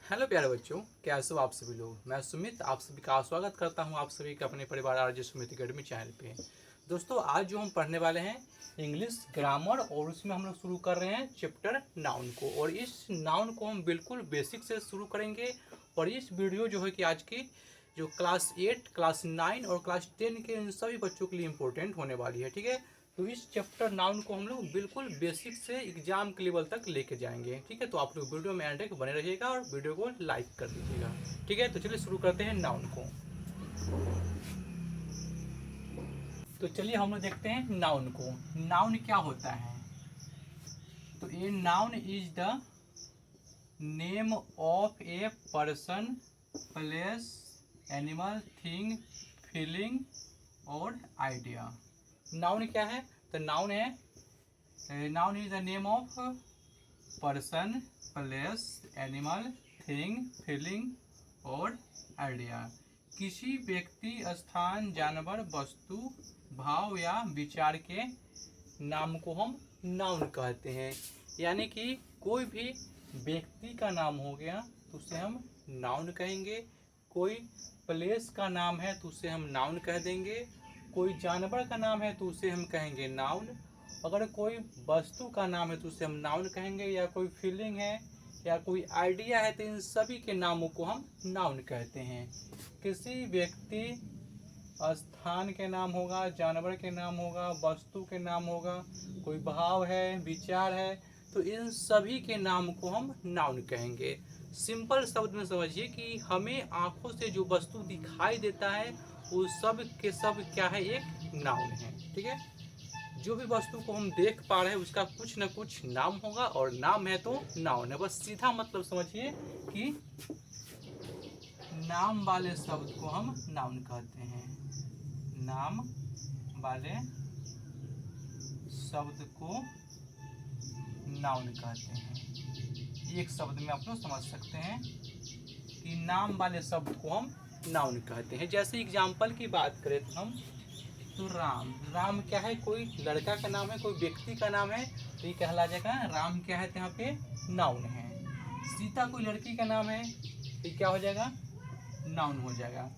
Hello प्यारे बच्चों, कैसे हो आप सभी लोग। मैं सुमित आप सभी का स्वागत करता हूं आप सभी का अपने परिवार आरजे सुमित अकेडमी चैनल पे। दोस्तों, आज जो हम पढ़ने वाले हैं इंग्लिश ग्रामर, और उसमें हम लोग शुरू कर रहे हैं चैप्टर नाउन को। और इस नाउन को हम बिल्कुल बेसिक से शुरू करेंगे। और इस वीडियो जो है कि आज की जो क्लास 8, क्लास 9 और क्लास 10 के इन सभी बच्चों के लिए इम्पोर्टेंट होने वाली है। ठीक है, तो इस चैप्टर नाउन को हम लोग बिल्कुल बेसिक से एग्जाम के लेवल तक लेके जाएंगे। ठीक है, तो आप लोग वीडियो में एंड तक बने रहिएगा और वीडियो को लाइक कर दीजिएगा। ठीक है, तो चलिए शुरू करते हैं नाउन को। तो चलिए हम लोग देखते हैं नाउन को। नाउन क्या होता है? तो ये noun is the name of a person, place, animal, thing, feeling और आइडिया। नाउन क्या है? तो नाउन है, noun is the name of person, place, animal, thing, feeling और आइडिया। किसी व्यक्ति, स्थान, जानवर, वस्तु, भाव या विचार के नाम को हम नाउन कहते हैं। यानी कि कोई भी व्यक्ति का नाम हो गया तो उसे हम नाउन कहेंगे। कोई प्लेस का नाम है तो उसे हम नाउन कह देंगे। कोई जानवर का नाम है तो उसे हम कहेंगे नाउन। अगर कोई वस्तु का नाम है तो उसे हम नाउन कहेंगे। या कोई फीलिंग है या कोई आइडिया है तो इन सभी के नामों को हम नाउन कहते हैं। किसी व्यक्ति, स्थान के नाम होगा, जानवर के नाम होगा, वस्तु के नाम होगा, कोई भाव है, विचार है, तो इन सभी के नाम को हम नाउन कहेंगे। सिंपल शब्द में समझिए कि हमें आंखों से जो वस्तु दिखाई देता है वो सब के सब क्या है? एक नाउन है। ठीक है, जो भी वस्तु को हम देख पा रहे हैं उसका कुछ न कुछ नाम होगा, और नाम है तो नाउन है। बस सीधा मतलब समझिए कि नाम वाले शब्द को हम नाउन कहते हैं। नाम वाले शब्द को नाउन कहते हैं। एक शब्द में आप लोग समझ सकते हैं कि नाम वाले शब्द को हम नाउन कहते हैं। जैसे एग्जाम्पल की बात करें तो हम, तो राम, राम क्या है? कोई लड़का का नाम है, कोई व्यक्ति का नाम है, तो ये कहला जाएगा राम क्या है? तो यहाँ पे नाउन है। सीता कोई लड़की का नाम है तो ये क्या हो जाएगा? नाउन हो जाएगा।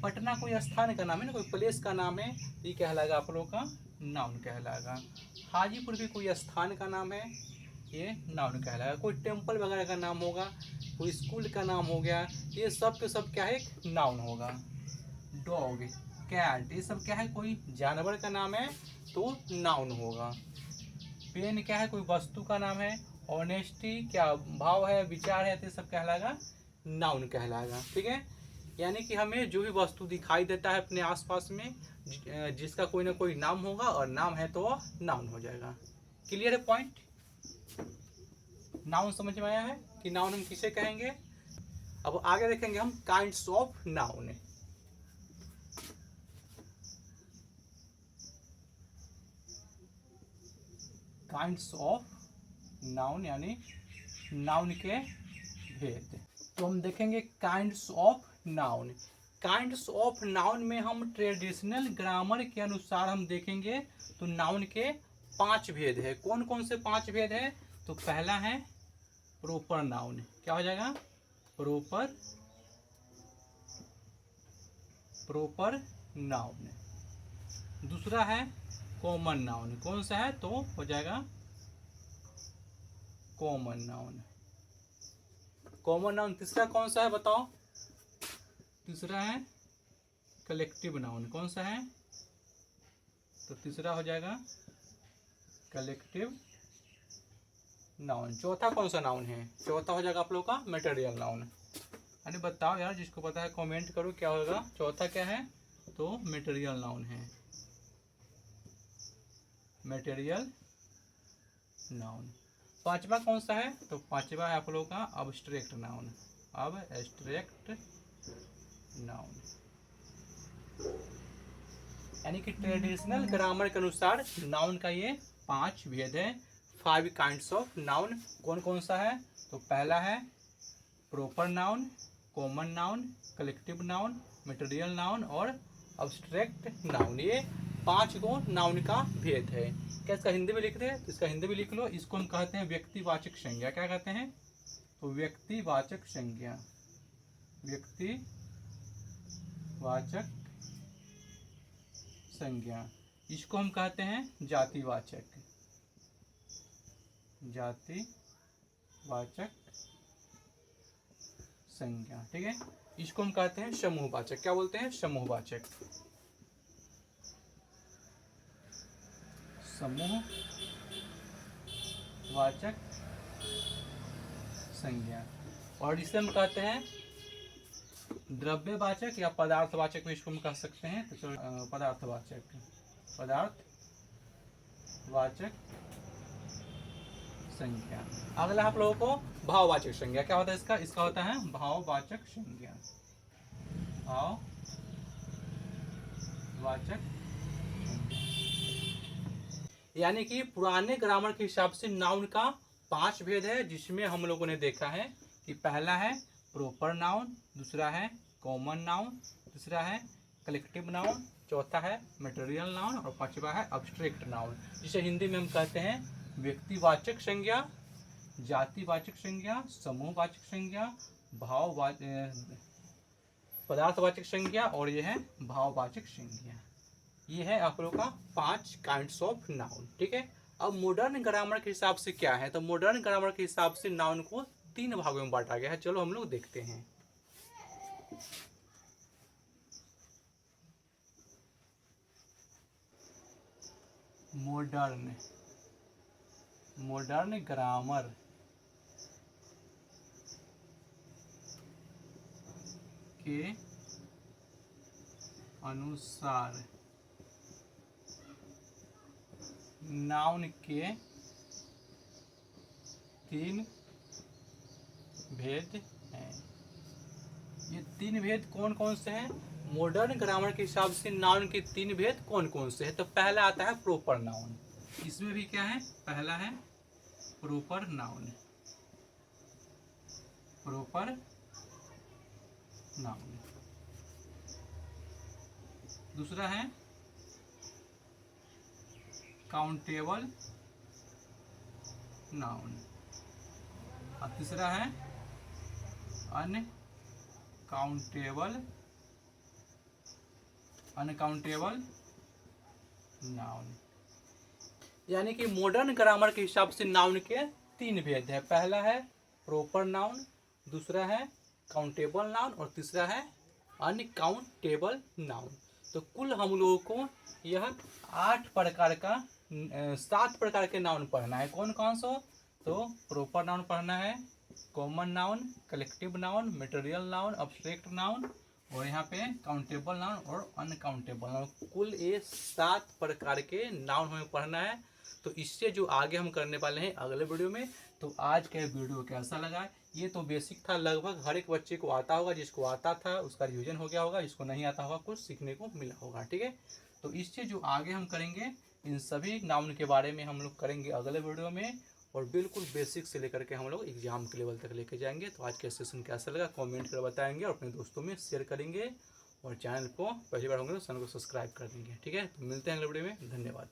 पटना कोई स्थान का नाम है ना, कोई प्लेस का नाम है, तो ये कहलाएगा आप लोगों का नाउन कहलाएगा। हाजीपुर भी कोई स्थान का नाम है, ये नाउन कहलाएगा। कोई टेम्पल वगैरह का नाम होगा, कोई स्कूल का नाम हो गया, ये सब के सब क्या है? एक नाउन होगा। डॉग, कैट, ये सब क्या है? कोई जानवर का नाम है तो नाउन होगा। पेन क्या है? कोई वस्तु का नाम है। ऑनेस्टी क्या भाव है, विचार है, तो ये सब कहलाएगा नाउन कहलाएगा। ठीक है, यानी कि हमें जो भी वस्तु दिखाई देता है अपने आसपास में, जिसका कोई ना कोई नाम होगा, और नाम है तो वह नाउन हो जाएगा। क्लियर है पॉइंट? नाउन समझ में आया है कि नाउन हम किसे कहेंगे। अब आगे देखेंगे हम kinds of noun. Kinds of noun यानी नाउन के भेद। तो हम देखेंगे kinds of noun. Kinds of noun में हम ट्रेडिशनल ग्रामर के अनुसार हम देखेंगे तो नाउन के 5 भेद है। कौन कौन से 5 भेद है? तो पहला है प्रॉपर नाउन। क्या हो जाएगा? Proper proper noun. दूसरा है कॉमन नाउन। कौन सा है? तो हो जाएगा कॉमन नाउन। Common noun. तीसरा कौन सा है बताओ? तीसरा है कलेक्टिव नाउन। कौन सा है? तो तीसरा हो जाएगा कलेक्टिव नाउन। चौथा कौन सा नाउन है? चौथा हो जाएगा आप लोग का मटेरियल नाउन। अरे बताओ यार, जिसको पता है कमेंट करो क्या होगा। चौथा क्या है? तो मटेरियल नाउन है, मटेरियल नाउन। पांचवा कौन सा है? तो पांचवा है आप लोगों का अब्स्ट्रैक्ट नाउन। Abstract noun. यानी कि ट्रेडिशनल ग्रामर के अनुसार नाउन का ये 5 भेद है। 5 काइंड्स ऑफ नाउन। कौन कौन सा है? तो पहला है proper noun, common noun, collective noun, material noun और अब्स्ट्रैक्ट नाउन। ये 5 गो नाउन का भेद है। क्या इसका हिंदी में लिख रहे हैं? तो इसका हिंदी में लिख लो। इसको हम कहते हैं व्यक्तिवाचक संज्ञा। क्या कहते हैं? तो व्यक्तिवाचक संज्ञा, व्यक्तिवाचक संज्ञा, इसको हम कहते हैं जातिवाचक, जातिवाचक संज्ञा। ठीक है, इसको हम कहते हैं समूहवाचक। क्या बोलते हैं? समूहवाचक, समूहवाचक संज्ञा। और इसे हम कहते हैं द्रव्यवाचक या पदार्थवाचक भी इसको हम कह सकते हैं। तो चलो पदार्थवाचक, पदार्थवाचक संज्ञा। अगला आप लोगों को भाववाचक संज्ञा। क्या होता है इसका? इसका होता है भाववाचक संज्ञा, भाववाचक। यानी कि पुराने ग्रामर के हिसाब से नाउन का 5 भेद है, जिसमें हम लोगों ने देखा है कि पहला है प्रॉपर नाउन, दूसरा है कॉमन नाउन, तीसरा है कलेक्टिव नाउन, चौथा है मटेरियल नाउन और पांचवा है अब्स्ट्रैक्ट नाउन, जिसे हिंदी में हम कहते हैं व्यक्तिवाचक संज्ञा, जातिवाचक संज्ञा, समूहवाचक संज्ञा, पदार्थवाचक संज्ञा और ये है भाववाचक संज्ञा। ये है आप लोगों का 5 काइंड्स ऑफ नाउन। ठीक है, अब मॉडर्न ग्रामर के हिसाब से क्या है? तो मॉडर्न ग्रामर के हिसाब से नाउन को 3 भागों में बांटा गया है। चलो हम लोग देखते हैं। मॉडर्न ग्रामर के अनुसार नाउन के 3 भेद हैं। ये 3 भेद कौन कौन से हैं? मॉडर्न ग्रामर के हिसाब से नाउन के 3 भेद कौन कौन से हैं? तो पहला आता है प्रॉपर नाउन। इसमें भी क्या है? पहला है प्रॉपर नाउन, प्रॉपर नाउन। दूसरा है काउंटेबल नाउन और तीसरा है अनकाउंटेबल नाउन। यानी कि मॉडर्न ग्रामर के हिसाब से नाउन के 3 भेद है। पहला है प्रॉपर नाउन, दूसरा है काउंटेबल नाउन और तीसरा है अनकाउंटेबल नाउन। तो कुल हम लोगों को यह 7 प्रकार के नाउन पढ़ना है। कौन कौन सा? तो प्रॉपर नाउन पढ़ना है, common noun, collective noun, material noun, abstract noun और यहाँ पे काउंटेबल नाउन और अनकाउंटेबल नाउन। कुल ये 7 प्रकार के नाउन हमें पढ़ना है। तो इससे जो आगे हम करने वाले हैं अगले वीडियो में। तो आज का वीडियो कैसा लगा? ये तो बेसिक था, लगभग हर एक बच्चे को आता होगा। जिसको आता था उसका रिवीजन हो गया होगा, जिसको नहीं आता होगा कुछ सीखने को मिला होगा। ठीक है, तो इससे जो आगे हम करेंगे इन सभी नाउन के बारे में हम लोग करेंगे अगले वीडियो में, और बिल्कुल बेसिक से लेकर के हम लोग एग्जाम के लेवल तक लेके जाएंगे। तो आज का सेशन कैसा लगा कमेंट कर बताएंगे और अपने दोस्तों में शेयर करेंगे, और चैनल को पहली बार होंगे तो चैनल को सब्सक्राइब कर देंगे। ठीक है, तो मिलते हैं अगले वीडियो में। धन्यवाद।